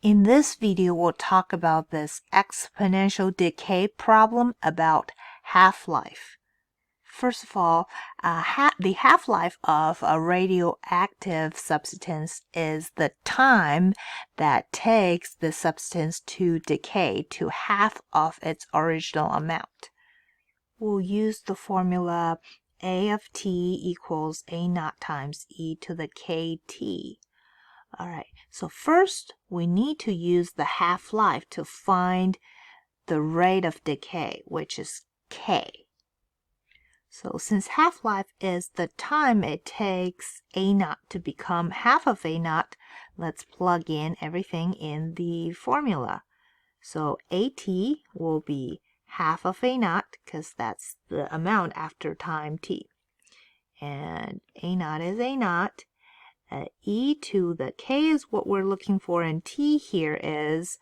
In this video, we'll talk about this exponential decay problem about half-life. First of all, the half-life of a radioactive substance is the time that takes the substance to decay to half of its original amount. We'll use the formula A of T equals A naught times E to the KT. All right, so first we need to use the half-life to find the rate of decay, which is K. So since half-life is the time it takes A naught to become half of A naught, let's plug in everything in the formula. So AT will be half of A naught because that's the amount after time T. And A naught is A naught. E to the K is what we're looking for, and T here is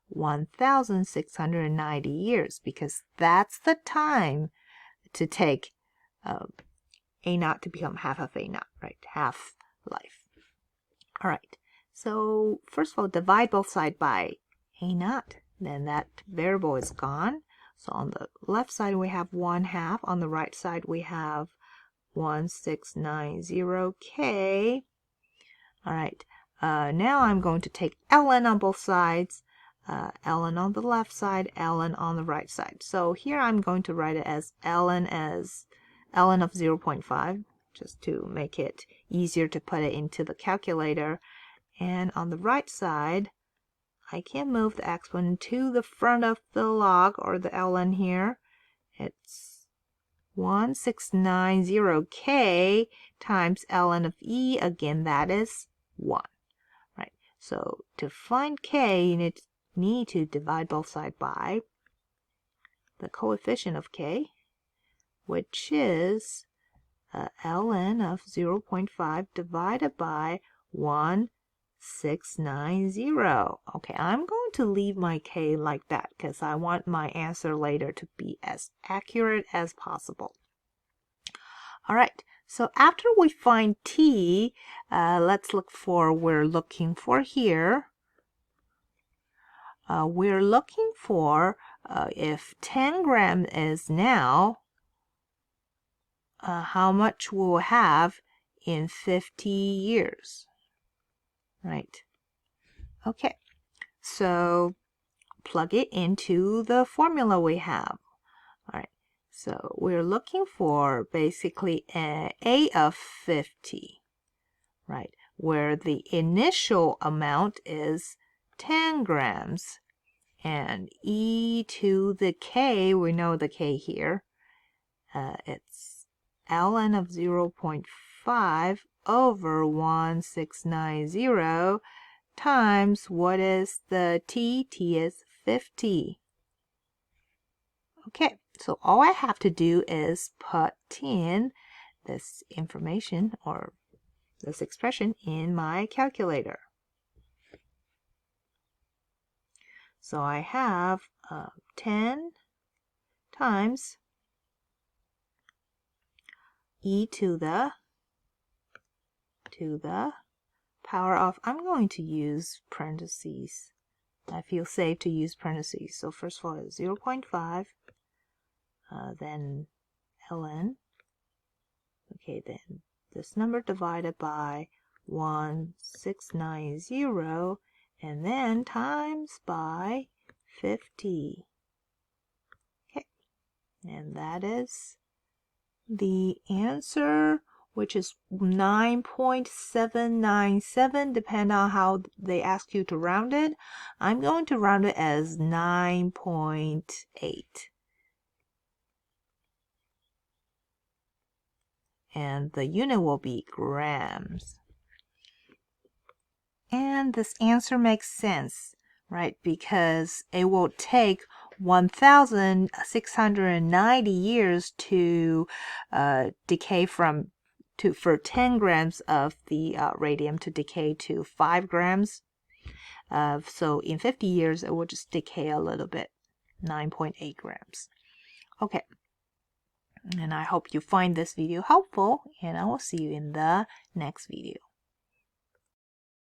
1,690 years, because that's the time to take A naught to become half of A naught, right? Half life. All right, so first of all, divide both sides by A naught, then that variable is gone. So on the left side, we have 1/2. On the right side, we have 1,690K. All right, now I'm going to take ln on both sides, ln on the left side, ln on the right side. So here I'm going to write it as ln of 0.5, just to make it easier to put it into the calculator. And on the right side, I can move the exponent to the front of the log, or the ln here. It's 1,690K times ln of E. Again, that is 1. Right. So to find K, you need to divide both sides by the coefficient of K, which is ln of 0.5 divided by 1,690. Okay, I'm going to leave my K like that because I want my answer later to be as accurate as possible. All right, so after we find T, let's look for, we're looking for here. We're looking for if 10 grams is now, how much we'll have in 50 years, right? Okay, so plug it into the formula we have. All right, so we're looking for basically A of 50, right? Where the initial amount is 10 grams. And E to the K, we know the K here, it's ln of 0.5 over 1,690 times, what is the T? T is 50. Okay, so all I have to do is put in this information, or this expression, in my calculator. So I have 10 times E to the power of, I'm going to use parentheses. I feel safe to use parentheses. So first of all, it's 0.5, then ln. Okay, then this number divided by 1,690, and then times by 50. Okay, and that is the answer, which is 9.797, depending on how they ask you to round it. I'm going to round it as 9.8. And the unit will be grams. And this answer makes sense, right? Because it will take 1,690 years to decay for 10 grams of the radium to decay to 5 grams. So in 50 years, it will just decay a little bit, 9.8 grams. Okay. And I hope you find this video helpful, and I will see you in the next video.